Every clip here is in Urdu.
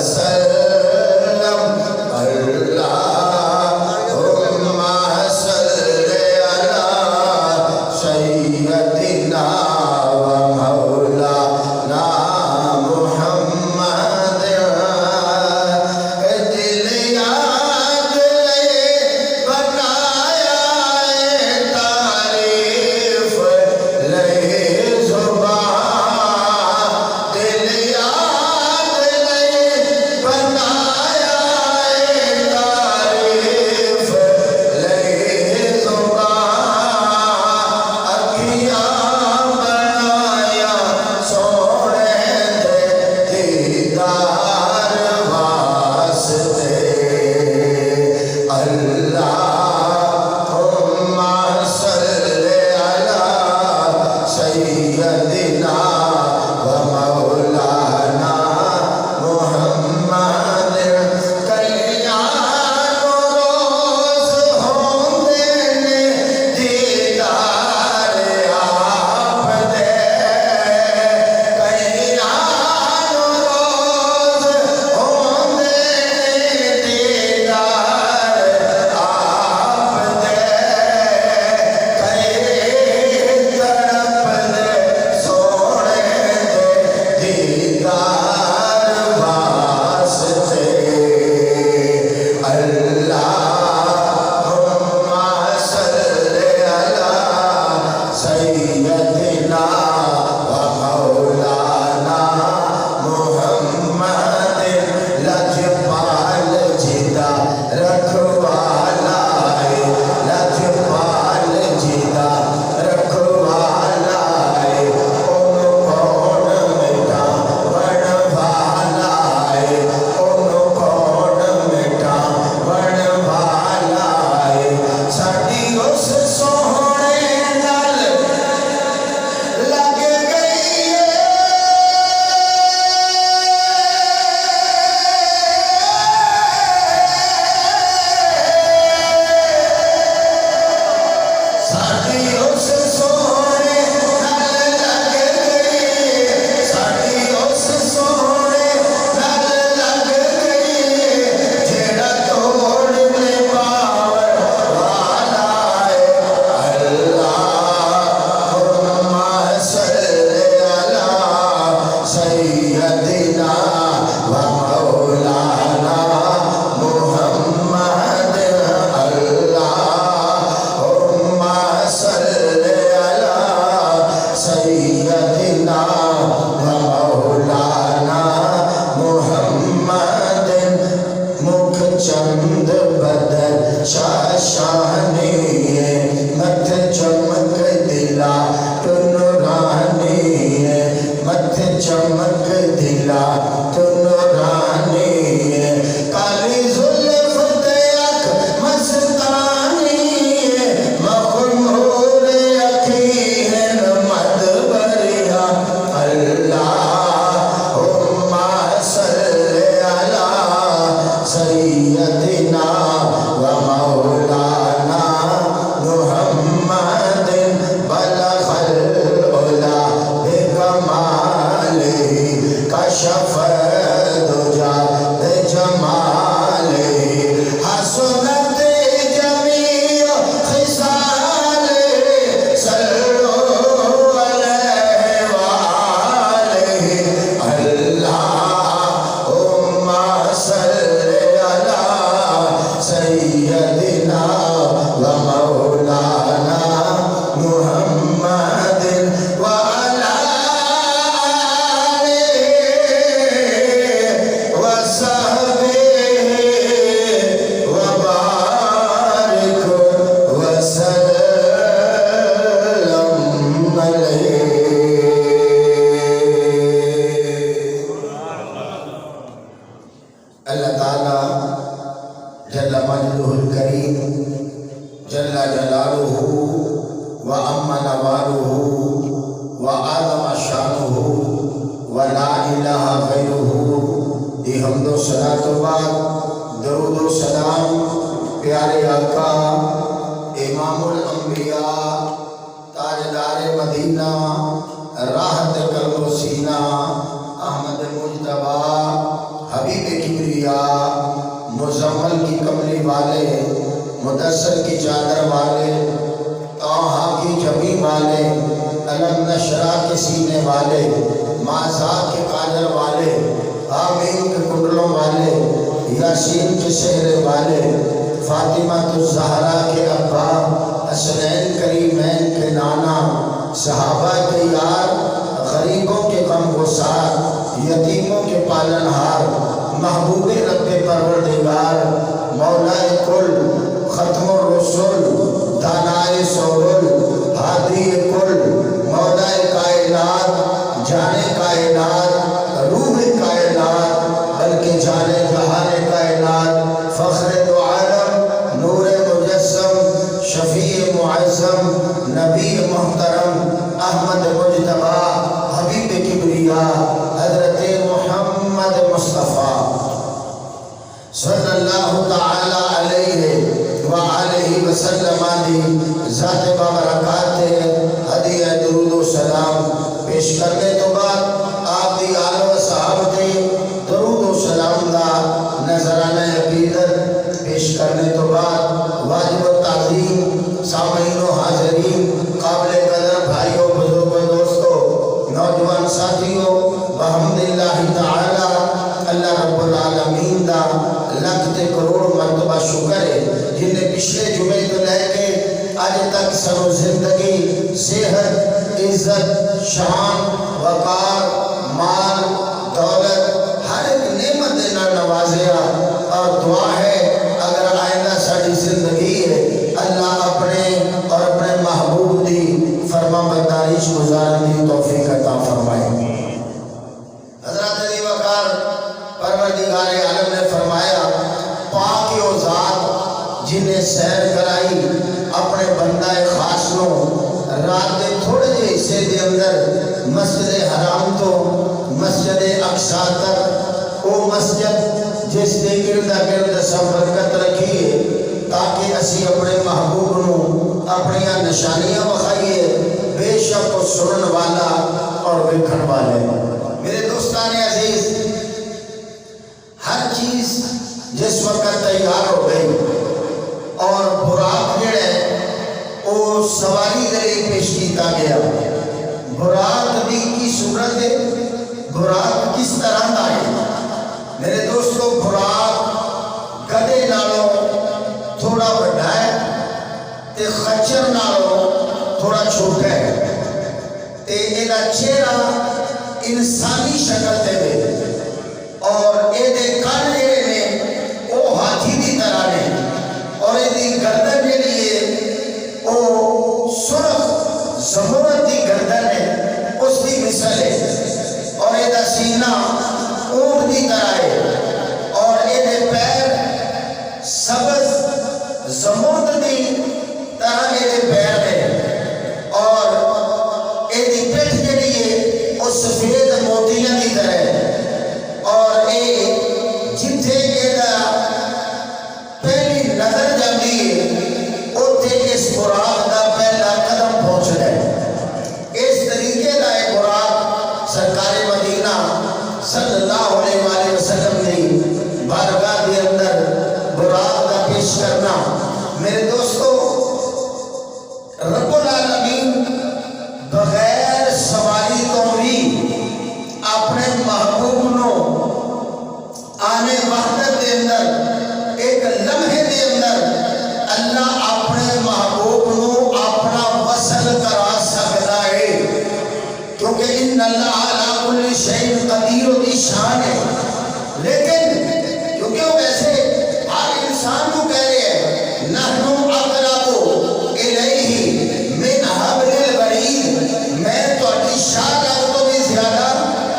وسلم اللہ تعالیٰ جل مجدہ الکریم جل جلالہ و اما نوالہ و اعظم شانہ و لا الہ غیرہ دی حمد و صلاۃ و بعد درود و سلام پیارے آقا امام الانبیاء تاجدار مدینہ راحت قلب و سینہ احمد مجتبیٰ حبیب کبریا مزمل کی کملی والے مدثر کی چادر والے طٰہٰ کی جبی والے علم نشرح کے سینے والے مازا کے قادر والے آمین کے کنڈلوں والے یاسین کے سہرے والے فاطمہ الزہرا کے ابا حسنین کریمین کے نانا صحابہ کے یار غریبوں کے غم گسار یتیموں کے پالنہار محبوب رب پروردگار مولا کل ختم الرسل دانائے سوگل ہادی کل مولا کائنات جانے کائنات روح کائنات بلکہ جانے جہان کائنات فخر دو عالم نور مجسم شفیع معظم نبی محترم احمد مجتبیٰ حبیب کبریا حضرت محمد مصطفیٰ صلی اللہ تعالی علیہ وآلہ وسلم دی ذات بابرکات ہدیہ درود و سلام پیش کرنے تو بعد آپ دی آل و صحابہ دی درود و سلام دا نظرانہ عقیدت پیش کرنے تو بعد واجب التعظیم سامعین و حاضرین قابل قدر بھائیوں بزرگوں دوستوں نوجوان ساتھیوں بحمداللہ تعالی اللہ رب العالمین دا لکھ کروڑ مرتبہ شکر ہے جن نے پچھلے جمعے تو لے کے آج تک سر و زندگی صحت عزت شان وقار مال دولت ہر ایک نعمت دینا نوازیا اور دعا ہے اگر آئندہ ساری زندگی ہے اللہ اپنے اور اپنے محبوب دی فرما برداریش گزارنے کی توفیق عطا فرمائے. حضرت علی وقار پروردگار عالم نے فرمایا پاک و ذات جنہیں سیر کرائی اپنے بندہ خاص نو رات دے تھوڑے جے حصے دے اندر مسجد حرام تو مسجد اقصیٰ تک وہ مسجد جس دے گردہ گرد سب برکت رکھی ہے تاکہ اسی اپنے محبوب نو اپنی نشانیاں بخائیے بے شک و سنن والا اور ویکھن والے. میرے دوستان عزیز ہر چیز جس وقت تیار ہو گئی اور براق جڑے وہ سواری لئی پیش کیتا گیا براق دی کی صورت ہے براق کس طرح دا ہے میرے دوستو براق گدے نالوں تھوڑا بڑا ہے تے خچر نالوں تھوڑا چھوٹا ہے تے ایدہ چہرہ انسانی شکل دے دے اور ایدے کان جڑے نے او ہاتھی دی طرح نے اور ایدی گردن جڑی ہے او سرخ زمرد دی گردن ہے اس دی مثل ہے اور ایدہ سینہ اونٹ دی طرح ہے اور ایدے پیر سبز زمرد دی طرح ایدے پیر ہے اور ایدی پیٹھ جڑی ہے او سفید موتیاں دی طرح ہے اور اے جتھے ایدہ پہلی نظر جاندی ہے اوتھے اس براق دا پہلا قدم پہنچ ہے. اس طریقے دا ایک براق سرکار مدینہ صلی اللہ علیہ وآلہ وسلم نے بارگاہ دے اندر براق دا پیش کرنا. میرے دوستو رب العالمین بغیر سواری تو بھی اپنے محبوب نو آنے وحدت دے اندر ایک لمحے دے اندر اللہ اپنے محبوب نو اپنا وصل کرا سکتا ہے کیونکہ ان اللہ علی کل شیء قدیر و دی شان ہے. لیکن کیونکہ وہ ویسے ہر انسان کو کہہ رہے ہیں نحن اقرب الیہ من حبل الورید میں تو اٹھی شاہ تو بھی زیادہ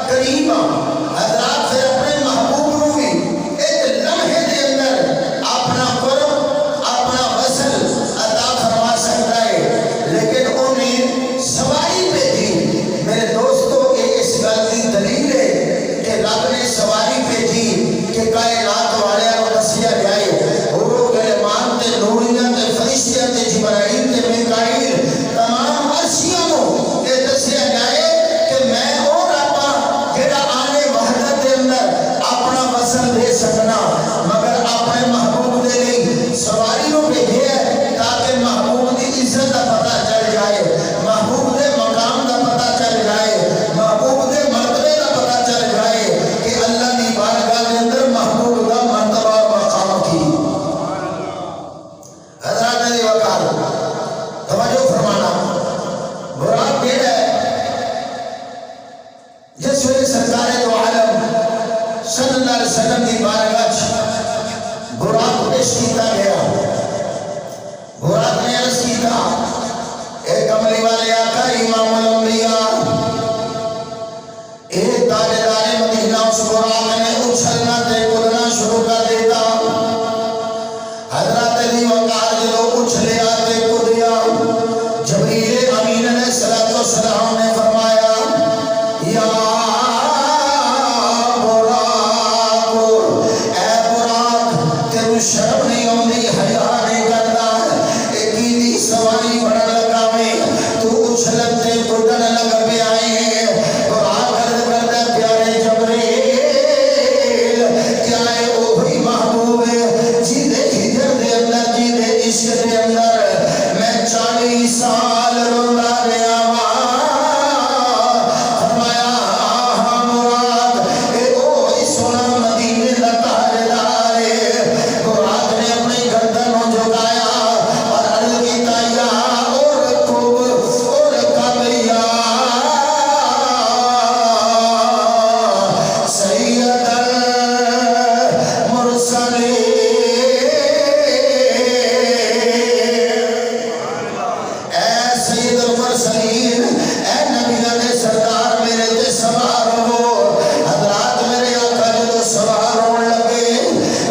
قریب ہوں. حضرات سے اپنے محبوب نو بھی ایک کہ کائنات والے کو دسیا جائے وہ کلمات تے نوریاں تے فرشتیاں تے جبرائیل تے میکائیل تمام عرشیاں کو یہ دسیا جائے کہ میں اور اپا جڑا آنے وحدت دے اندر اپنا وصل دے سکنا، مگر اپنے محبوب دے لئی سواری نو بھیجے ہے تاکہ محبوب دی عزت دا پتہ چل جائے، محبوب دے مقام دا پتہ چل جائے، محبوب دے مرتبے دا پتہ چل جائے کہ اللہ دی بارگاہ دے اندر محبوب دا مرتبہ اور مقام کی۔ حضرات علی وقار توجہ فرمانا، برات کہہ ہے جس وقت سرکار دو عالم صلی اللہ علیہ وسلم کی بارگاہ برات پیش کیتا گیا، برات نے عرض کیتا اے کملی والے آقا امام الانبیاء، اے تاجدار مدینہ، اس برات نے اچھلنا تے کودنا شروع کر دیتا۔ حضرت علی وقار جو اچھلے آتے کودیا، جبریل امین علیہ السلام نے فرمایا یا شرم نہیں ہوندی، حیا نہیں کرتا، ایک ہی سواری بڑھن لگا میں تو اچھلن تے کودن لگ پہ آئے، قرآن کرد کرتا پیارے جبریل کیا ہے اوہی محبوب جی دے ہجر دے اندر، جی دے عشق دے اندر میں 40 سال روندا رہا ہاں۔ فرمایا ہاں مراد اے اوہی سونا مدینے دا تاجدار ہے۔ مراد نے اپنی گردن جھکایا اور عرض کیتا یا اور خوب اور کبیا سید المرسلین، اے سید المرسلین، اے نبیوں کے سردار میرے تے سوار ہو۔ حضرات میرے آقا جو سوار ہونے لگے،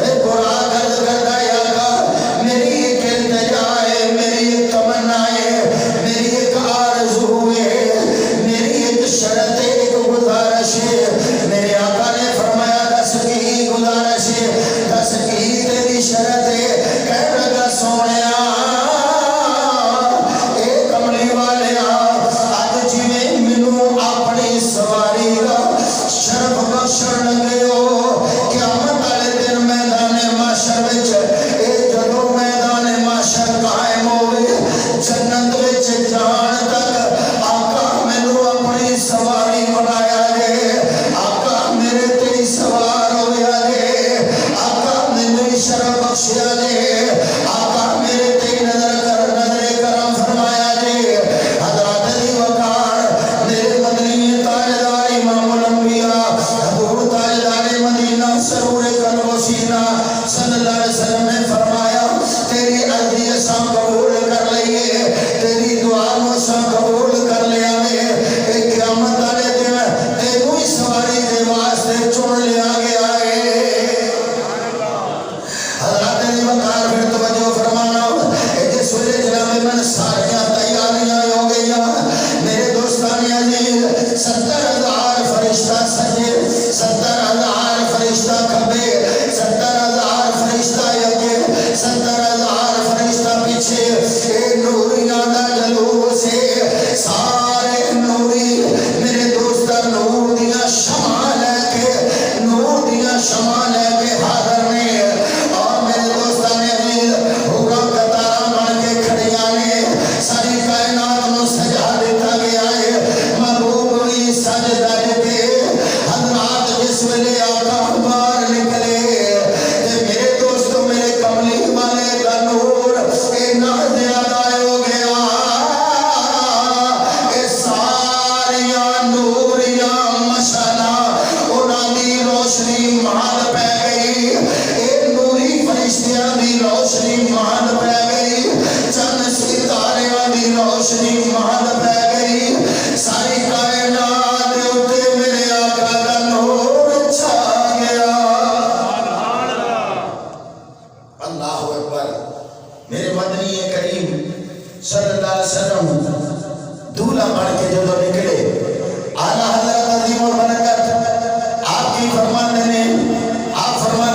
اے قرآن کرد کردا یا آقا میری ایک التجا ہے، میری ایک تمنا ہے، میری ایک آرزو ہے، میری ایک شرط ہے، ایک گزارش ہے۔ میرے آقا نے فرمایا دس کی گزارش ہے، دس کی تیری شرط ہے۔ کہنے لگا سونیا اے کملی والے آج جی میں منو اپنی سواری کا شرف بخشن لگے ہو، قیامت والے دن میدان معاشر وچ اے جدوں میدان معاشر قائم ہوئے، جنت وچ جان تک آقا مینوں اپنی سواری بنایا جے، آقا میرے تے سوار ہویا جے، آقا مینوں شرف بخشیا جے، آقا میرے تے نظر کرم فرمایا جے۔ حضرات علی وقار میرے مدنی تاجدار امام الانبیاء حضور تاجدار مدینہ سرور قلب و سینہ صلی اللہ علیہ وسلم نے فرمایا تیری عرضی اساں قبول کر لئیے، تیری دعا نو اساں قبول کر لیا میں، اے قیامت والے دن تینوں ہی سواری دے واسطے چن لیا گیا ہے۔ حضرات علی وقار پھر توجہ فرمانا، اے جس وجہ جناب من ساریاں تیاریاں ہو گئیاں، میرے دوستان عزیز 70,000 فرشتہ سجے، 70,000 فرشتہ کھبے، 70,000 فرشتہ یکے، 70,000 فرشتہ پیچھے، اے نوریاں دا جلوس ہے، سارے نوری میرے دوستان نور دیاں شمع لے کے، نور دیاں شمع لے کے حاضر نے، اور میرے دوستان عزیز ہوگا قطارہ بن کے کھڑیاں نے، ساری کائنات نو سجا دیتا گیا ہے، محبوب بھی سج دج کے حضرات جس ویلے آقا باہر نکلے تے میرے دوستو میرے کملی والے کا نور اتنا زیادہ ہو گیا، اے ساریاں نوریاں مشعلاں انہاں دی روشنی مہد پہ گئی، اے نوری فرشتیاں دی روشنی مہد پہ گئی، چند ستاریاں دی روشنی مہد پہ گئی، ساری کائنات اتے میرے آقا کا نور چھا گیا۔ اللہ اکبر۔ میرے مدنی کریم صلی اللہ علیہ وسلم دولہ بن کے جو نکلے، اعلیٰ حضرت عظیم و برکت آپ کی فرمانے نے، آپ فرمانے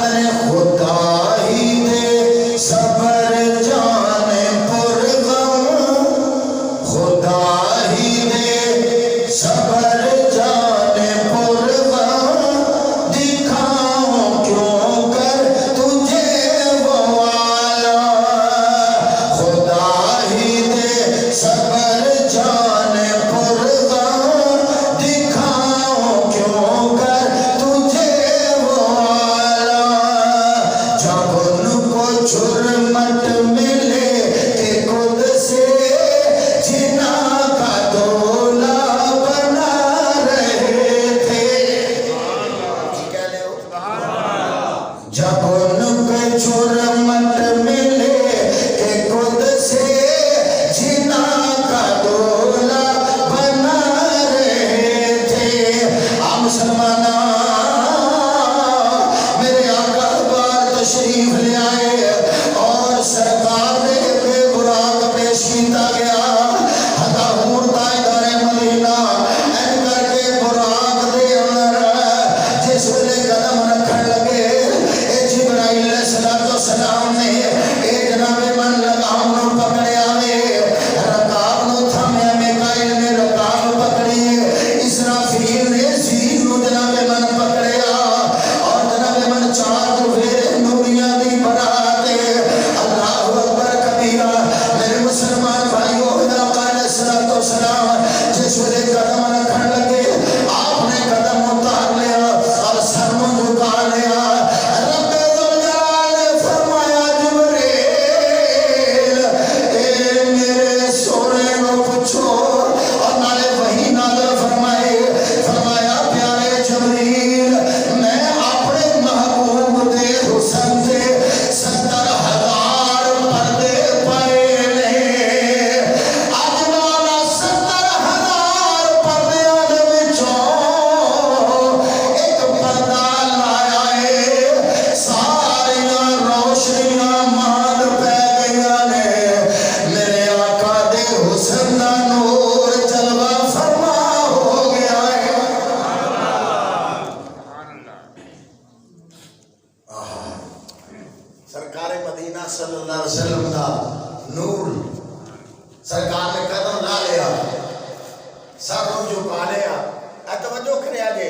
جب ان کو جرمت ملے کہ خود سے جنا کا دولا بنا رہے تھے. مسلمانہ میرے آقا بار تشریف لے آئے اور سرکار نے بے براق پیش کیتا گیا. حضور تاجدار مدینہ این کر کے براق دے اندر جس ویلے قدم رکھن لگے اے جبرائیل علیہ السلام نے اے جناب من لگام نو پکڑیا وے رکاب نو تھامیا. میکائیل نے رکاب پکڑی. اسرافیل نے زیر نو جناب من پکڑیا اور جناب من چار پھیرے نوریاں دی برات. اللہ اکبر کبیرہ. میرے مسلمان بھائیو آقا علیہ السلام جس ویلے قدم رکھن لگے آپ نے قدم اتار لیا اور سر نو جھکا لیا. رب ذوالجلال نے فرمایا جبریل اے میرے سونے نو پوچھو اور نالے وحی نازل فرمایا پیارے جبریل میں اپنے محبوب دے حسن سے 70,000 پردے پائے نے. اج مولا 70,000 پردیاں دے وچوں ایک پردہ لایا ہے. ساریاں روشنیاں مال پہ گئیاں نے. میرے آقا دے حسن دا نور جلوہ فرما ہو گیا ہے. سرکار مدینہ صلی اللہ علیہ وسلم دا نور سرکار نے قدم لا لیا سر نو جھکا لیا. توجہ کرے آگے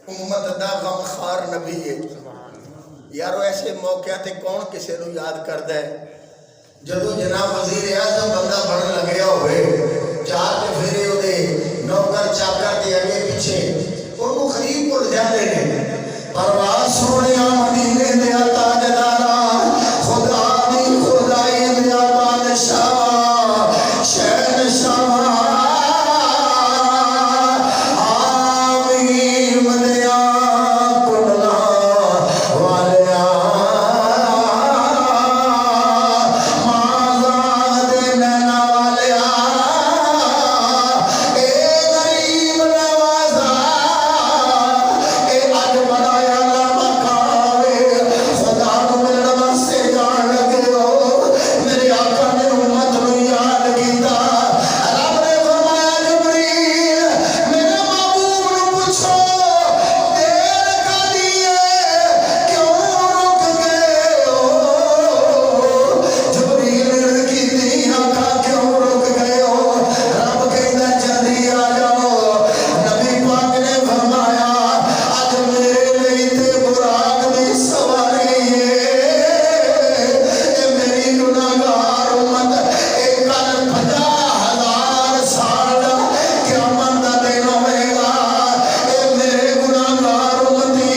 امت دا غمخوار نبی ہے یارو. ایسے موقع تے کون کسے نو یاد کردا ہے جدو جناب وزیر اعظم بندہ بنن لگیا ہوئے چار تے پھیرے او دے نوکر چاکر دے اگے پیچھے انہوں خرید بھول جاندے نے. پرواز سونیا مدینے دیا تاجدارا خدا دی خدائی دیا بادشاہ شہنشاہ آمین دیا کنلا والیا مازا دے نینا والیا اے غریب نوازا اے اج بنایا لمکاوے خدا نو ملن واسطے جان لگے ہو. میرے آقا نے امت نو یاد کیتا. رب نے فرمایا جبریل میرے محبوب نو پوچھو دیر کدی ہے کیوں رک گئے ہو. جبریل نے عرض کیتی آقا کیوں رک گئے ہو. رب کہندا جلدی آ جاؤ. نبی پاک نے فرمایا اج میرے لیے تے براق دی سواری ہے. اے میری گناہگار امت اے کل 50,000 سال دا قیامت دا دن ہوئے گا. اے میرے گناہگار امتی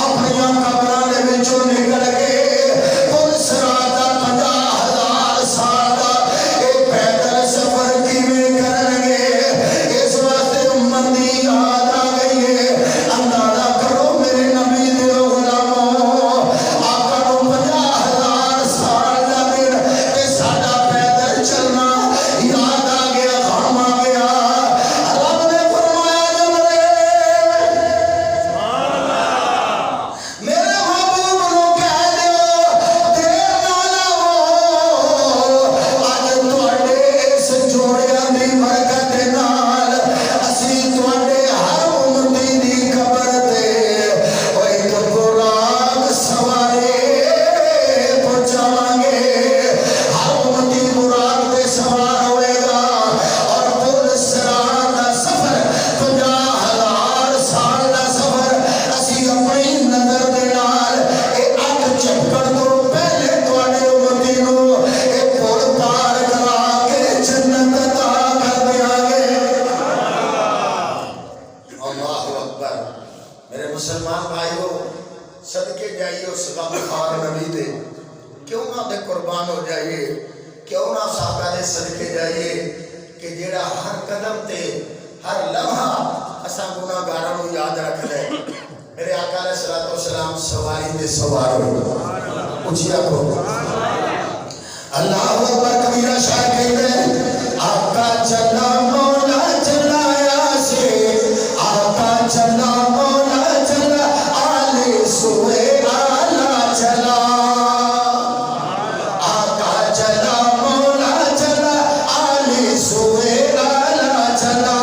اپنیاں قبراں دے وچوں نکل کے پل صراط دا 50,000 سال دا اے پیدل سفر کیویں کرن گے. اس واسطے امت دی یاد آ گئی ہے. اندازہ کرو میرے نبی دے غلاموں آقا نو 50,000 سال دا دن تے ساڈا پیدل چلنا یاد آ گیا غم آ گیا. رب نے فرمایا جبریل میرے محبوب نو کہہ دیو دیر نہ لاؤ. اج تواڈے اس جوڑیاں دی برکت دے نال اسی تواڈے ہر امتی دی قبر تے او ایک براق سوارے پہنچاواں گے. ہر امتی براق تے سوار ہوئے گا اور پل صراط دا سفر 50,000 سال دا سفر اسی اپنی نظر دے نال اے اگ چپکن تو پہلے تواڈے امتی نو اے پل پار کرا کے جنت عطا کر دیاں گے. اللہ اکبر. میرے مسلمان بھائیو صدقے جائیے اس غمخوار نبی دے. کیوں نہ دے قربان ہو جائیے. کیوں نہ صحابہ دے صدقے جائیے کہ جیڑا ہر قدم تے ہر لمحہ اساں گناہگاراں نو یاد رکھدا ہے. میرے آقا علیہ الصلوۃ والسلام سواری تے سوار ہوئے اچھی آکھو اللہ اکبر کبیرہ شاہ کہتے ہیں آقا چلا مولا چلایا سے آقا چلا مولا چلا آلے سوئے آلہ چلا آقا چلا مولا چلا آلے سوئے آلہ چلا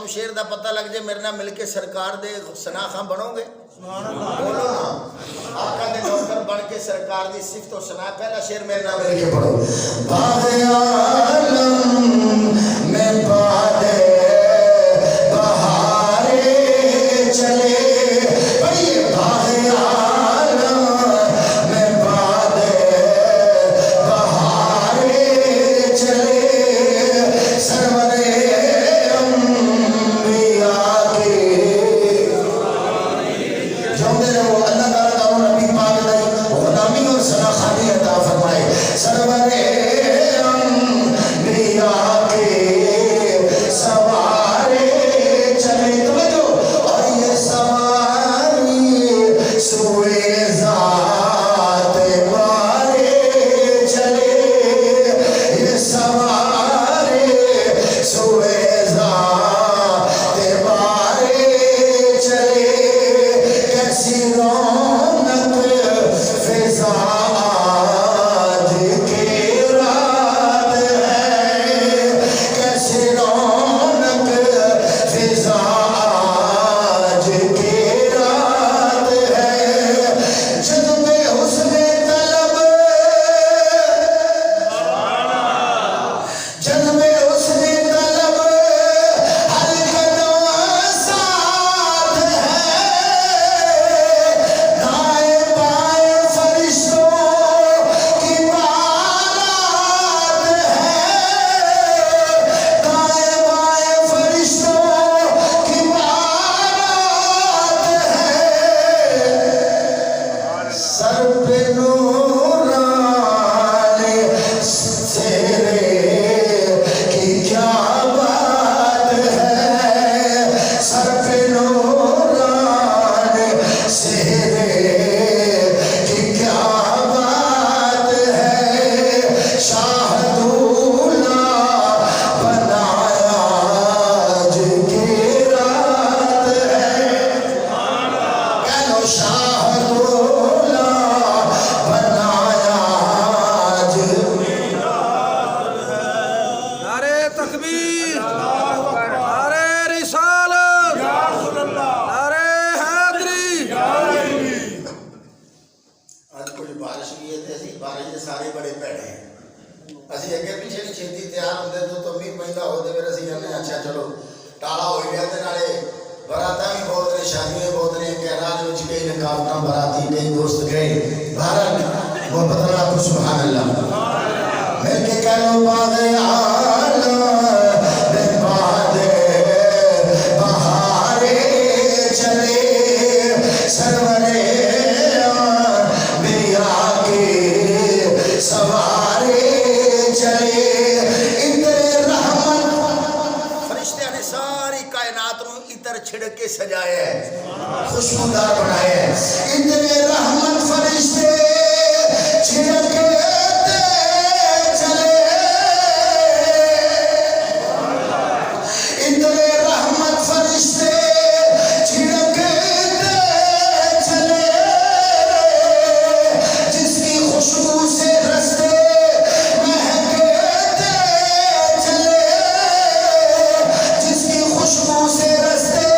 شیر دا پتہ لگ جائے میرے نہ مل کے سرکار دے سناخاں بنو گے بولو نا آقا دے نوکر بن کے سرکار دی صفت و سنا پہلا شیر میرے نہ مل کے پڑھو باغ عالم میں باد بہارے چلے بھئی باغ عالم میں باد بہارے چلے سرور سرور انبیاء کے سوا پریشانیاں بہت نے کہ رات وچ کئی رکاوٹاں براتی کئی دوست گئے بہرحال محبت اللہ کو سبحان اللہ مل کے کہہ لو باغ عالم بے باد بہارے چلے سرورے بیا کے سوارے چلے چھڑک کے سجایا ہے خوشبودار بنایا ہے اتنے رحمت فرشتے چھڑک کے چلے اتنے رحمت فرشتے چھڑک کے چلے جس کی خوشبو سے رستے مہکتے چلے جس کی خوشبو سے رستے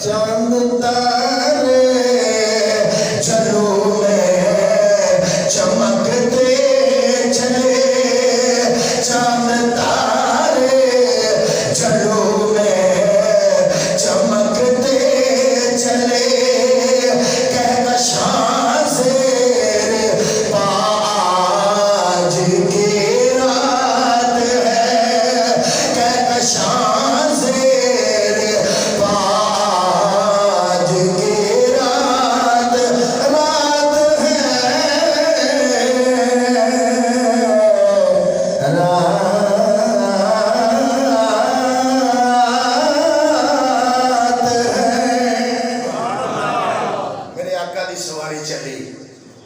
چاند تارے چلو میں چمکتے چلے چاند تارے چلو میں چمکتے چلے کہکشاں زیر پا آج کی رات ہے کہکشاں زیر پا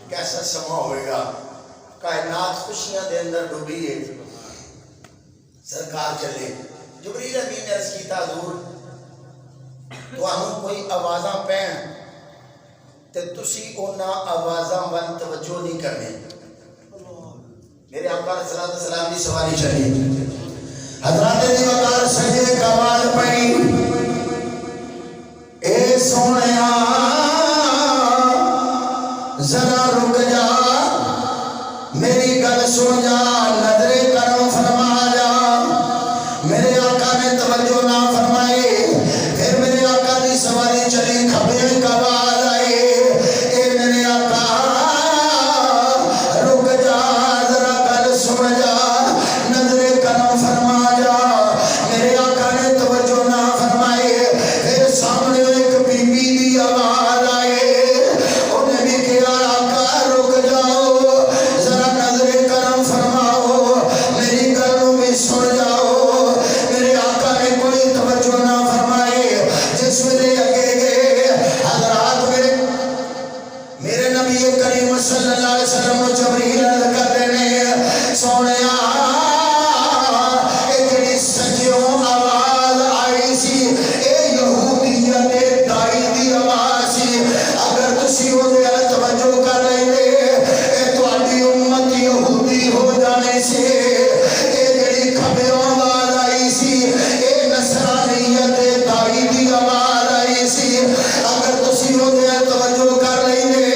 کیسا سما ہوئے گا کائنات خوشیاں دے اندر ڈوبی ہے سرکار چلے جبریل امین نے عرض کیتا حضور تو ہم کوئی آوازاں پہن تے تسی اونا آوازاں ون توجہ نہیں کرنے میرے آقا علیہ السلام دی سواری چلی حضرات دی وقار سجے کمال پئی اے سونیا ذرا رک جا میری گل سن جا نظر کرم فرما جا میرے آقا نے توجہ نہ فرمائی پھر میرے آقا دی سواری چلی کھبے کبال آئے اے میرے آقا رک جا ذرا گل سن جا نظر کرم فرما جا میرے آقا نے توجہ نہ فرمائی پھر سامنے ایک بی بی دی آواز آئے صلی اللہ علیہ وسلم جبریل کہتے ہیں سونیا ایک جڑی سجیوں آواز آئی سی اے یہودیت دائی دی آواز سی اگر تسی ہو دے توجہ کر رہے دے اے تواڈی امت یہودی ہو جانے سے اے جڑی کھبیوں آواز آئی سی اے نصرانیت دائی دی آواز آئی سی اگر تسی ہو دے توجہ کر رہے دے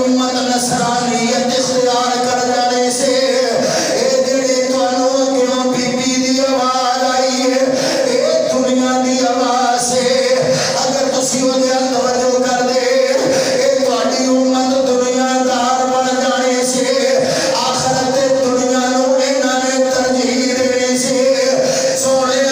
امت نصرانیت اختیار کر جانے سے اے جڑے توانوں کیوں بی بی دی آواز آئی ہے اے دنیا دی آواز سے اگر تسی ہو دیا توجہ کر دے اے تواڈی امت دنیا دار بن جانے سے آخرت دنیا نو انہاں نے ترجیح دینے سے سونے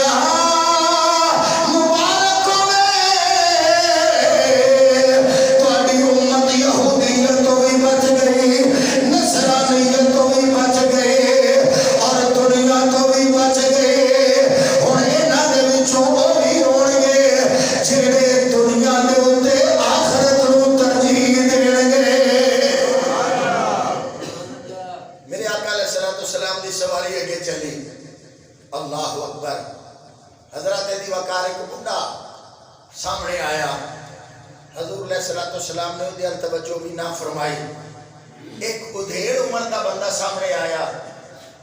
اللہ اکبر حضرت دی وقار ایک بڑا سامنے آیا حضور علیہ السلام نے ادھر توجہ بھی نہ فرمائی ایک ادھیڑ عمر کا بندہ سامنے آیا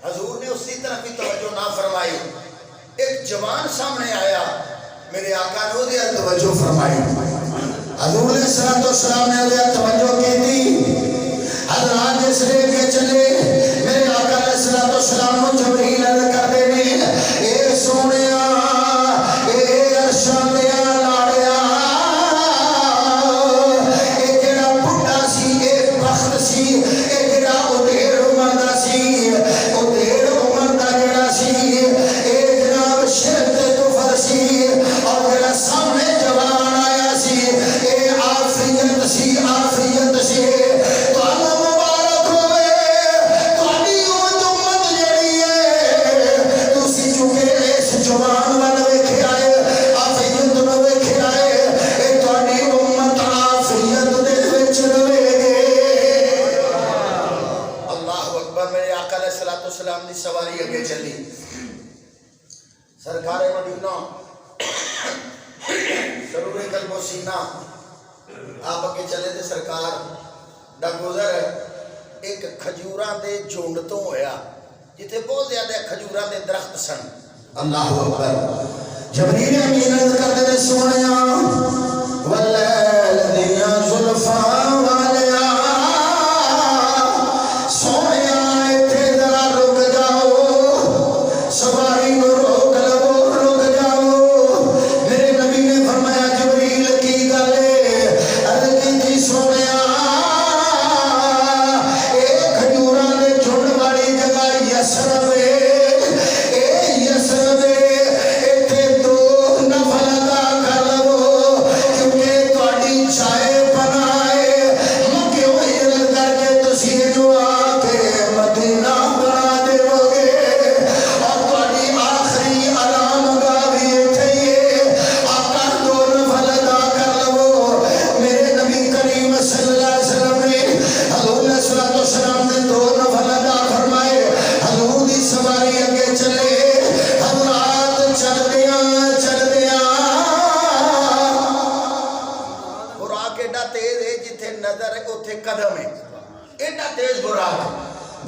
حضور نے اسی طرف بھی توجہ نہ فرمائی ایک جوان سامنے آیا میرے آقا نے ادھر توجہ فرمائی حضور علیہ السلام نے ادھر توجہ کی تھی حضرات جس لے کے چلے میرے آقا علیہ السلام جبریل عرض کرتے ہیں اے سونیا اے عرشاں دے لاڑیا اے جڑا بڈھا سی اے بخت سی اے جڑا ادھیڑ عمر دا سی ادھیڑ عمر دا جڑا سی اے جناب شرک تے کفر سی اور جڑا سامنے جوان آیا سی اے عافیت سی عافیت سی جوان والا ویکھے آئے عافیت نو ویکھے آئے اے تہاڈی امت عافیت دے وچ رہے گے اللہ اکبر میرے آقا علیہ الصلوۃ والسلام دی سواری اگے چلی سرکار مدینہ سرور قلب و سینہ آپ اگے چلے تے سرکار دا گزر ایک کھجوراں دے جھنڈ تو ہویا جتھے بہت زیادہ کھجوراں دے درخت سن اللہ اکبر جبریل امین عرض کرتے ہیں سونیا واللیل دیا زلفاں والیا سونیا ایتھے ذرا رک جاؤ سواری نو روک لو رک جاؤ میرے نبی نے فرمایا جبریل کی گل ہے عرض کی سونیا اے کھجوراں دے جھنڈ والی جگہ یسرب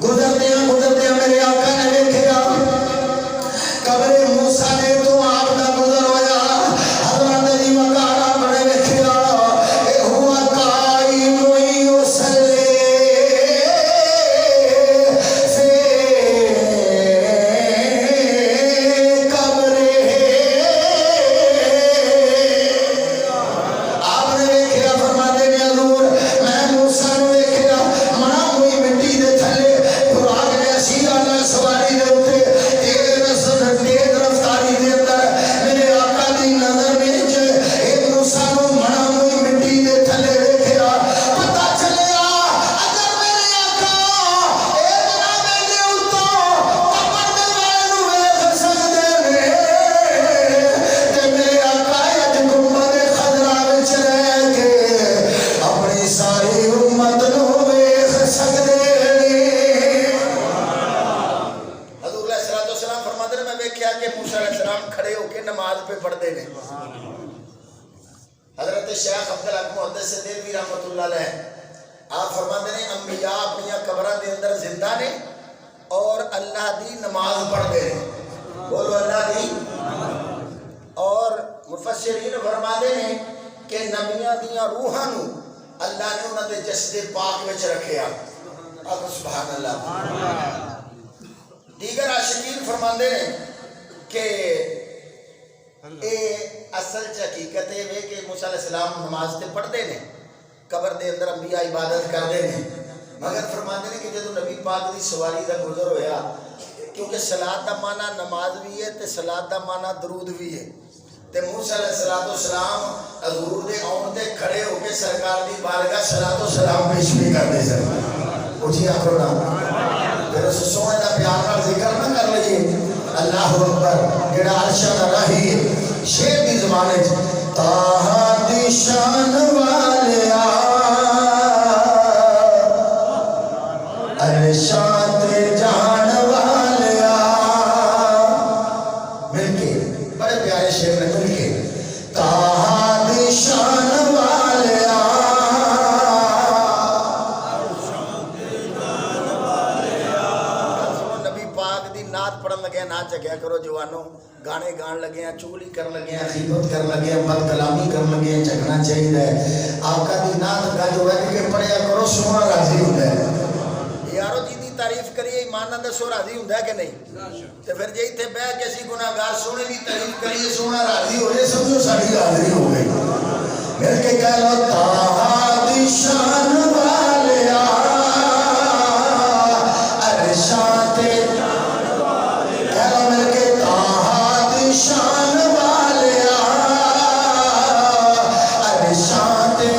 گزرتے میرے آقا نے دیکھا قبر موسیٰ نے تو آپ کا گزر ہویا حضرت علی مکارہ بڑے دیکھا اے ہوا قائم یصلی فی قبرہ آپ نے دیکھا فرماتے ہیں حضور میں موسیٰ نے دیکھا منا ہوئی مٹی دے تھلے سواری دے اتے تیز رفتاری دے اندر میرے آقا دی نظر وچ ایک موسیٰ نو منا ہوئی مٹی دے تھلے دیکھیا پتہ چلیا اگر میرے آقا اے جناب دے اوتوں قبر دے والے نو ویکھ سکدے نے تے میرے آقا اج گنبد خضرا وچ رہ کے اپنی ساری امت نو ویکھ سکدے کہ موسیٰ علیہ السلام کھڑے ہو کے نماز پہ پڑھتے ہیں حضرت شیخ عبدالحق محدث دہلوی رحمۃ اللہ علیہ آپ فرماتے ہیں انبیاء اپنی قبروں کے اندر زندہ نے اور اللہ دی نماز پڑھتے ہیں بولو اللہ دی اور مفسرین فرماتے ہیں کہ نبیاں دیاں روحاں نو اللہ نے انہاں دے جسد پاک وچ رکھیا سبحان اللہ دیگر عاشقین فرماندے ہیں کہ اے اصل حقیقت ہے کہ موسیٰ علیہ السلام نماز تے پڑھتے ہیں قبر دے اندر انبیاء عبادت کرتے ہیں مگر فرماندے ہیں کہ جدو نبی پاک دی سواری دا گزر ہویا کیونکہ صلاۃ دا معنی نماز بھی ہے تے صلاۃ دا معنی درود بھی ہے تے موسیٰ علیہ السلام حضور دے آن تے کھڑے ہو کے سرکار دی بارگاہ صلاۃ و سلام پیش بھی کرتے سر اٹھی آخو نا پھر اس سونے دا پیار کا ذکر نہ کر لیے اللہ اکبر جڑا عرشہ دا راہی شیر دی زبان ہے تاہا دی شان والیا عرشہ تے جان والیا مل کے بڑے پیارے شیر نے مل کے تاہا دی شان والیا پڑھن لگے نہ چگیا کرو جوانوں گانے گان لگے ہیں چغلی کرن لگے ہیں غیبت کرن لگے ہیں بد کلامی کرن لگے ہیں چکنا چاہیے آقا دی نعت گا جو ہے کہ پڑھیا کرو سونا راضی ہوتا ہے یارو جی دی تعریف کریے ایمان دسو راضی ہوں کہ نہیں؟ تو پھر جی اتنے بہ کے اسی گناہگار سونے کی تعریف کریے سونا راضی ہو رہے سمجھو ساری حاضری ہو گئی مل کے کہہ لو طٰہٰ دی شان والیا عرشاں تے کہہ لو مل کے طٰہٰ دی شان والیا عرشاں تے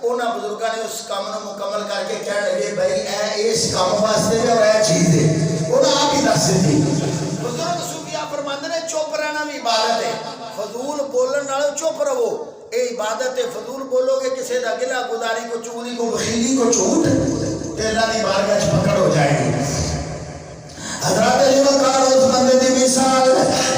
انہاں بزرگاں نے اس کام نو مکمل کر کے کہنے لگے بھائی اے اس کام واسطے اور اے چیز ہے انہاں آپ ہی دس دی بزرگ صوفیاء فرماندے نے چپ رہنا بھی عبادت ہے فضول بولن نال چپ رہو اے عبادت ہے فضول بولو گے کسی دا گلا گزاری کو چوری کو بخیلی کو جھوٹ تے اللہ دی بارگاہ وچ پکڑ ہو جائے گی حضرات علی وقار اس بندے دی مثال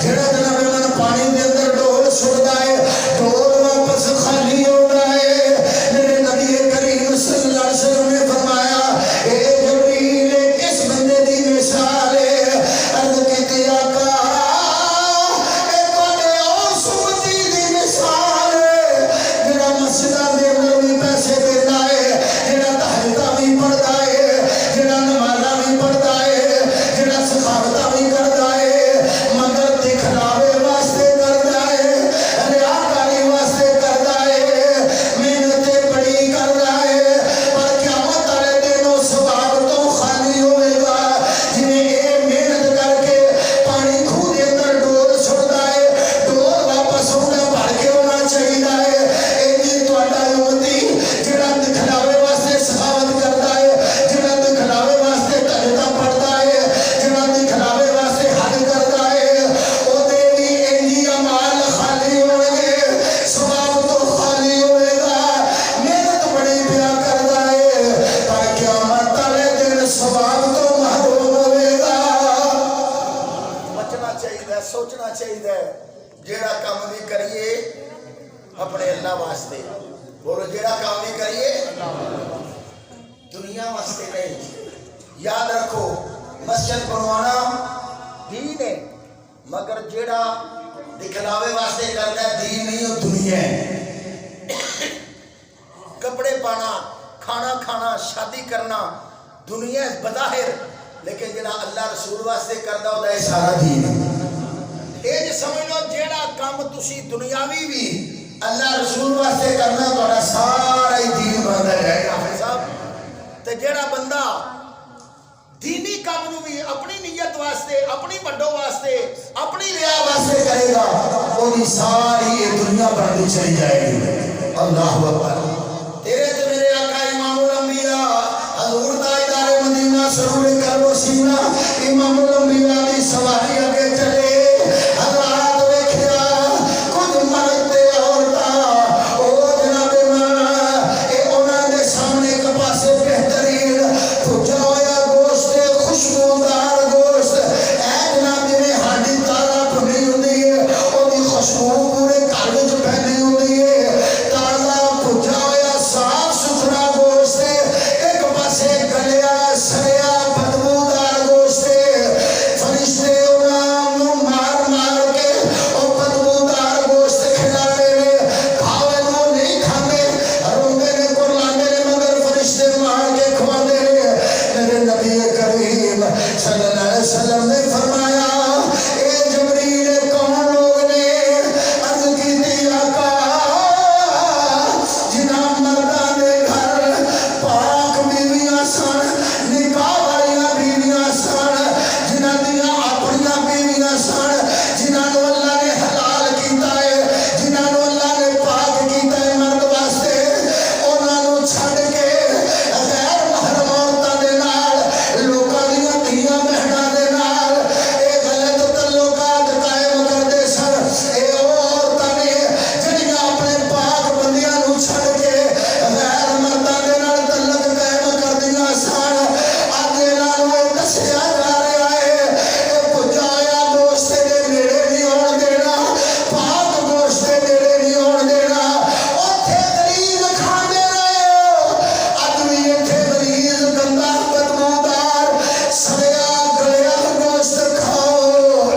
جڑا جناب من پانی دے اندر ڈول سڑدا ہے ڈول واپس خالی ہو رہا ہے میرے نبی کریم صلی اللہ علیہ وسلم نے فرمایا اے جبریل کس بندے دی مثال ہے عرض کی آقا اے تواڈے او سمتی دی مثال ہے جڑا مسجداں دے اندر بھی پیسے دیندا ہے جڑا تہجداں بھی پڑھدا ہے جڑا نمازاں بھی پڑھدا ہے سخاوتہ بھی کرتا ہے مگر دکھلاوے واسطے کرتا ہے ریاکاری واسطے کرتا ہے محنتیں بڑی کرتا ہے پر قیامت والے دن وہ ثواب تو خالی ہوئے گا جنہیں یہ محنت کر کے پانی کھو دے اندر ڈول چھڑتا ہے ڈول واپس ہونا بھر کے ہونا چاہیے ہے ایک تواڈا امتی جڑا دکھلاوے واسطے سخاوت کرتا ہے جڑا دکھلاوے واسطے تہجداں پڑھتا ہے دکھلاوے واسطے حد کرتا ہے او دے بھی انجی عمال خالی ہوئے گے ثواب تو خالی ہوئے گا محنت بڑی پیا کرتا ہے پر قیامت والے دن ثواب تو محروم ہوئے گا بچنا چاہیے سوچنا چاہیے جیڑا کام بھی کریے اپنے اللہ واسطے بولو جیڑا کام بھی کریے دنیا واسطے نہیں یاد رکھو مسجد بنوانا دین ہے مگر جیڑا دکھلاوے واسطے کرتا ہے دین نہیں وہ دنیا ہے کپڑے پانا کھانا کھانا شادی کرنا دنیا ہے بظاہر لیکن جیڑا اللہ رسول واسطے کرتا ہوتا ہے سارا دین ہے یہ سمجھ لو جیڑا کام تسی دنیاوی بھی اللہ رسول واسطے کرنا تو سارا ہی دین بنتا جائے گا حافظ صاحب تے جیڑا بندہ دینی کام نو بھی اپنی نیت واسطے اپنی بڑھو واسطے اپنی ریا واسطے کرے گا وہ بھی ساری یہ دنیا بڑھتی چلی جائے گی اللہ اکبر تیرے تو میرے آقا امام الانبیاء حضور تاجدار مدینہ سرور قلب و سینہ امام الانبیاء دی سواری آگے چلے حضرات ویکھیا کچھ مرد تے عورتاں او جناب اے انہاں دے سامنے ایک پاسے بہترین بھجا ہویا خوشبودار گوشت اے جناب جی ہاڈی تارا بھنی ہوندی ہے اودی خوشبو پورے گھر وچ پھیلی ہوندی ہے تازہ بھجا ہویا صاف ستھرا گوشت ایک پاسے گلیا سڑیا بدبودار گوشت فرشتے انہاں نوں مار مار کے او بدبودار گوشت کھلا رہے نے کھاوے نوں نہیں کھاندے روندے نے کلاندے نے مگر فرشتے مار کے کھواندے نے میرے نبی کریم صلی اللہ علیہ وسلم نے فرمایا اے جبریل کون لوگ نے عرض کی تھی آقا جنہاں مردان دے گھر پاک بیویاں سن نکاح والیاں بیویاں سن جنہاں دیاں اپنیاں بیویاں سن جنہاں نو اللہ نے حلال کیتا ہے جنہاں نو اللہ نے پاک کیتا ہے مرد واسطے انہاں نو چھڈ کے غیر محرم عورتاں دے نال لوکاں دیاں دھیاں بہناں دے نال اے غلط تعلقات قائم کردے سن اے عورتاں نے جڑیاں اپنے پاک بندیاں نو چھڈ کے غیر مرداں دے نال تعلق قائم کردیاں سن اج انہاں نوں دسیا جا رہا ہے اے بھجا ہویا گوشت دے نیڑے نہیں آن دینا پاک گوشت دے نیڑے نہیں آن دینا اوتھے غلیظ کھاندے رہے ہو اج بھی ایتھے غلیظ گندا بدبودار سڑیا گلیا گوشت کھاؤ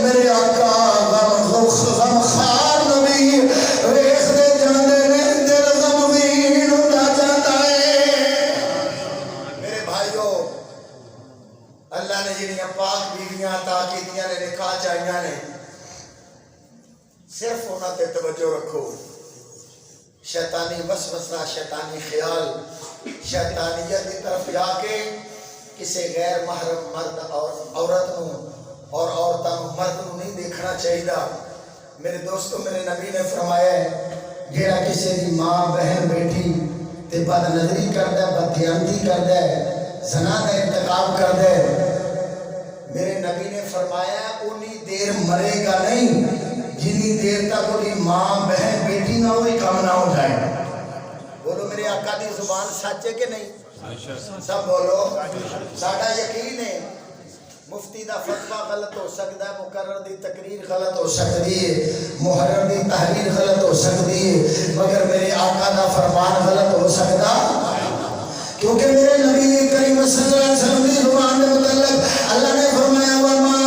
میرے آقا غم خار نبی ویکھدے جاندے نے دل غمگین ہوندا جاندا ہے میرے بھائیو اللہ نے جڑیاں پاک بیویاں عطا کیتیاں نے نکاح چاہیاں نے صرف انہاں تے توجہ رکھو شیطانی وسوسہ شیطانی خیال شیطانیت کی طرف جا کے کسی غیر محرم مرد اور عورت اور عورتوں مرد نو نہیں دیکھنا چاہیے میرے دوستو میرے نبی نے فرمایا ہے جیڑا کسی دی ماں بہن بیٹھی تے بد نظری کردا ہے، بددیانتی کردا ہے، زنا کا ارتکاب کردا ہے، میرے نبی نے فرمایا انی دیر مرے گا نہیں جنی دیر تک کوئی ماں بہن بیٹی نہ ہوئی کم نہ ہو جائے. بولو میرے آقا دی زبان سچ ہے کہ نہیں؟ سب بولو. ساڈا یقین ہے مفتی دا فتویٰ غلط ہو سکتا ہے، مقرر دی تقریر غلط ہو سکتی ہے، محرر دی تحریر غلط ہو سکتی ہے، مگر میرے آقا دا فرمان غلط ہو سکتا کیونکہ میرے نبی کریم صلی اللہ علیہ وسلم دی زبان میں متعلق اللہ نے فرمایا وَمَا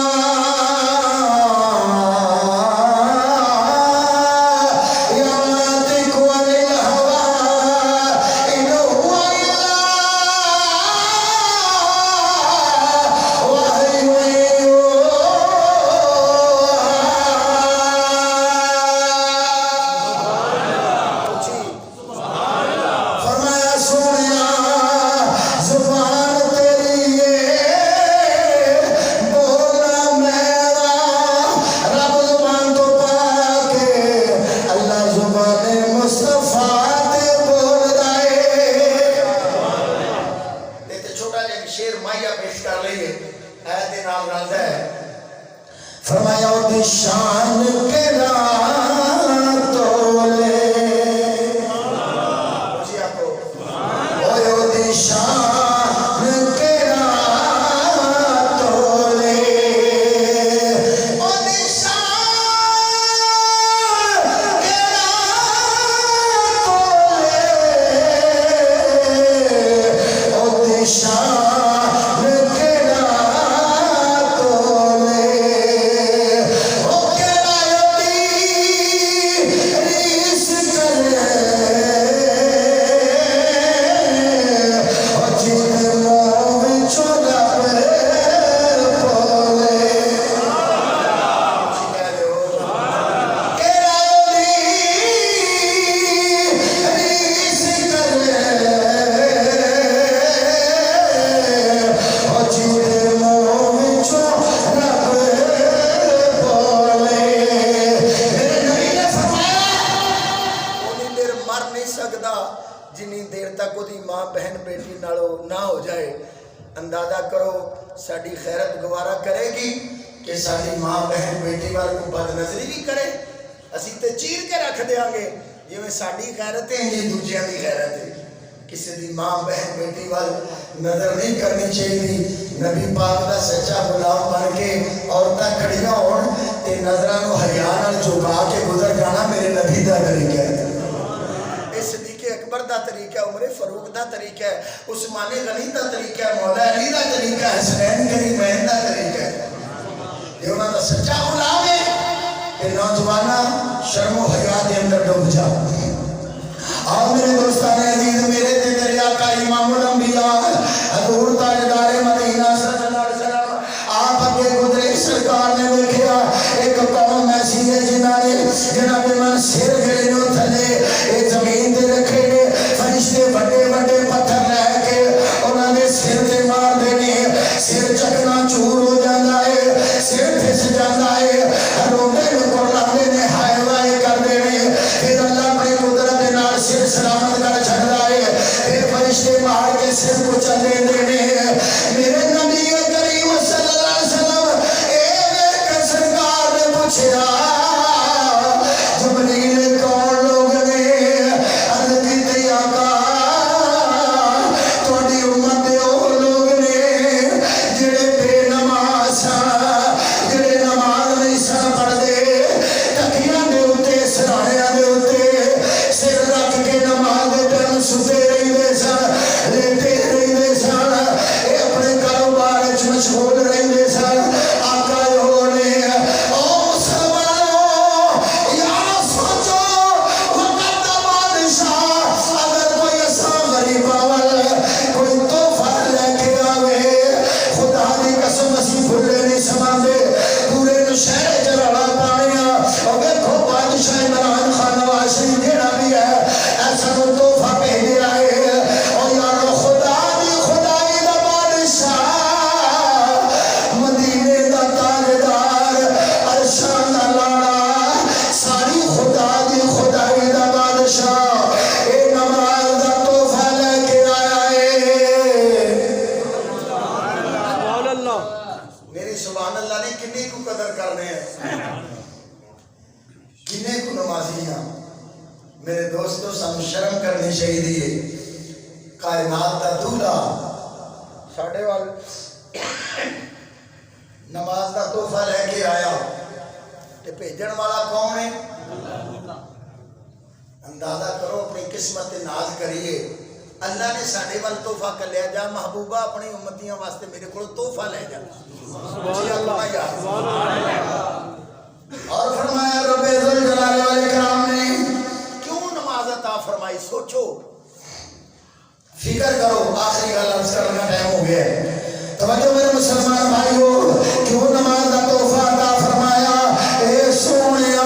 فرمایا دی شان کے راتولے جی آپ کو دی شان کے راتولے دی شان کے راتولے دی شان جنی دیر تک وہ ماں بہن بیٹی نالو نہ ہو جائے. اندازہ کرو ساری خیرت گوارا کرے گی کہ ساری ماں بہن بیٹی وال کو بد نظری بھی کرے؟ اسی تے چیر کے رکھ دیاں گے جی میں ساری خیرت ہے یہ دوجیاں دی خیرت ہے. کسی دی ماں بہن بیٹی وال نظر نہیں کرنی چاہیے. نبی پاک دا سچا غلام بن کے عورتاں کھڑیاں ہون تے نظراں نو حیا نال جھکا کے گزر جانا میرے نبی دا طریقہ ہے. اکبر دا طریقہ ہے، عمر فاروق دا طریقہ ہے، عثمان غنی دا طریقہ ہے، مولا علی دا طریقہ ہے، حسنین کریمین دا طریقہ ہے. یہ انہاں دا سچا غلام ہے کہ نوجوانہ شرم و حیا دے اندر ڈوب جا. اور میرے دوستان عزیز میرے تے میرے آقا امام الانبیاء حضور تاجدار مدینہ صلی اللہ علیہ وسلم آپ اگے گزرے سرکار نے دیکھا ایک قوم ایسی ہے جنہاں نے جناب من سر جڑے نو تھلے اے زمین تے رکھے نے فرشتے بڑے بڑے پتھر لے کے انہاں نے سر تے مار دینے، سر چکنا چور ہو جاندا ہے، سر پھس جاندا ہے، روندے نو کلاندے نے ہائے وائے کر دینے. پھر اللہ اپنی قدرت دے نال سر سلامت کر چھڑدا ہے، پھر فرشتے مار کے سر کو چلے دینے. میرے نبی کریم صلی اللہ علیہ وسلم اے ایک سرکار نے پوچھا جبریل کون لوگ نے؟ عرض کیتی آقا تہاڈی امت دے او لوگ نے جڑے بے نماز جڑے نماز نہیں سن پڑھدے، تکیاں دے اوتے سراہیاں دے اوتے سر رکھ کے نماز دے ٹائم ستے رہندے سن، لیٹے رہندے سن، اے اپنے کاروبار وچ مشغول رہندے سن. آقا نے او مسلمانوں یا سوچو وقت دا بادشاہ اگر کوئی اساں غریباں وال کوئی تحفہ لے کے آوے خدا دی قسم اسی بھلے نہیں سماندے. پورے نشہرے چ رولا پایا او ویکھو بادشاہ عمران خان نواز شریف جیڑا بھی ہے ایسا کو تحفہ بھیجیا ہے. او یارو خدا دی خدائی دا بادشاہ سبحان اللہ نے کنے کو قدر کرنے ہیں کنے کو نمازی ہیں میرے دوستو سانو شرم کرنی چاہیے کائنات دا دولا ساڑھے وال نماز دا تحفہ لے کے آیا تے بھیجن والا کون ہے اندازہ کرو اپنی قسمت ناز کریے اللہ نے ساڑھے وال تحفہ کر لیا جا محبوبہ اپنی امتیاں واسطے میرے کو تحفہ لے جا اور فرمایا رب ذوالجلال والاکرام نے کیوں نماز عطا فرمائی سوچو فکر کرو آخری گل عرض کرنے کا ٹائم ہو گیا ہے توجہ میرے مسلمان بھائیو کیوں نماز کا تحفہ عطا فرمایا اے سونیا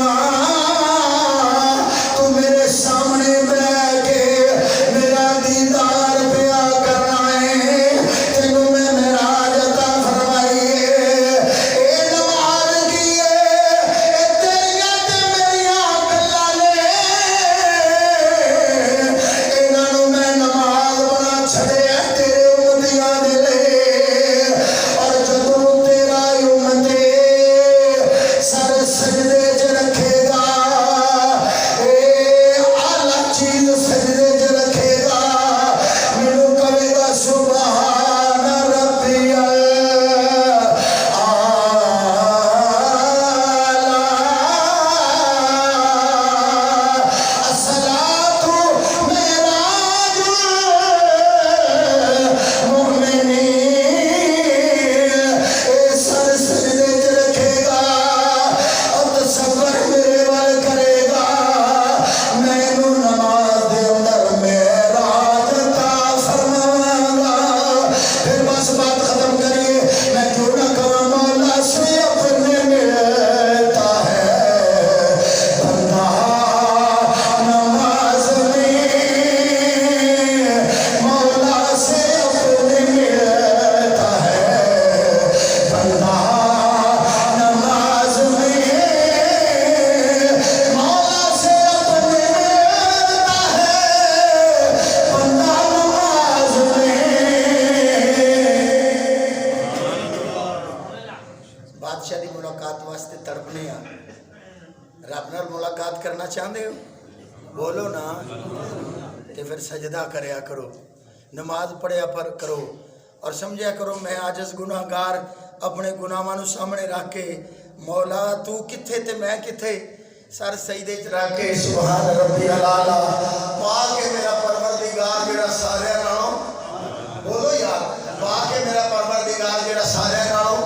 تو میرے سامنے بیٹھ کے میرا دیدار پیا کرنا ہے تینوں میں معراج عطا فرمائی ہے اے نماز کی اے تیریاں تے میریاں گلاں نے انہاں میں نماز بنا چھڑیا تیرے امتیاں دے لے اور جدوں تیرا امتے سر سجدے چ رکھے گا اے اعلیٰ چیز سجدے چ رکھے گا مینوں کہے گا سبحان ربی الصلاۃ معراج المؤمنین اے سر سجدے چ رکھے گا اور تصور میرے وال کرے گا مینوں نماز دے اندر معراج عطا فرماواں گا پھر بس بات ختم کریے میں کیوں نہ کہاں مولا سے اپنے ملتا ہے بندہ نماز میں مولا سے اپنے ملتا ہے بندہ نماز میں مولا سے اپنے ملتا ہے بندہ نماز میں بادشاہ دی ملاقات واسطے تڑپنے آ رب نال ملاقات کرنا چاہتے ہو بولو نا تے پھر سجدہ کریا کرو نماز پڑھیا پر کرو اور سمجھیا کرو میں عاجز گناہگار اپنے گناہاں نو سامنے رکھ کے مولا تو کتھے تے میں کتھے سر سجدے چ رکھ کے سبحان ربی الاعلیٰ پا کے میرا پروردگار جڑا سارے نالوں بولو یار پا کے میرا پروردگار جڑا سارے نالوں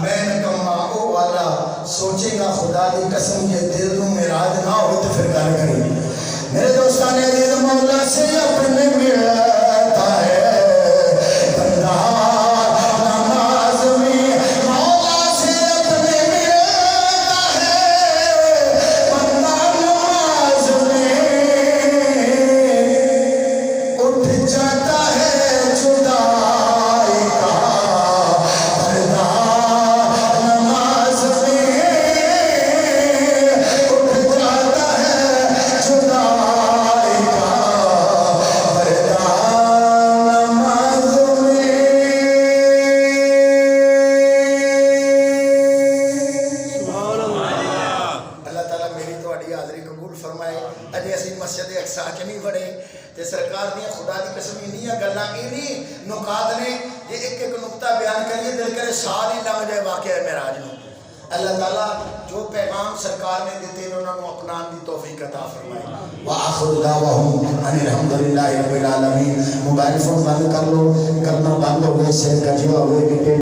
میں نکما او والا سوچے گا خدا دی قسم یہ دل نو معراج نہ ہو تو پھر گل کریں میرے دوستان عزیز مولا سے اپنے ملتا ہے بندہ نماز میں مولا سے اپنے ملتا ہے بندہ نماز میں اٹھ جاتا ہے جدائی کا پردہ نماز میں اٹھ جاتا ہے جدائی کا پردہ نماز میں اللہ تعالیٰ میری تہاڈی حاضری قبول فرمائے اجے اسی مسجد اقصا چ نہیں بڑے تے سرکار دی خدا دی قسم انہیاں گلاں انہی نکات نے یہ ایک ایک نقطہ بیان کریے دل کرے سال ہی لنگ جائے واقعہ معراج نو اللہ تعالیٰ جو پیغام سرکار نے دیتے ہیں انہوں نے اپنان دی توفیق عطا فرمائے وآخر دعواہم ان الحمدللہ رب العالمین موبائل فون بند کر لو کرنا بند ہو گئے سے کجوا ہوئے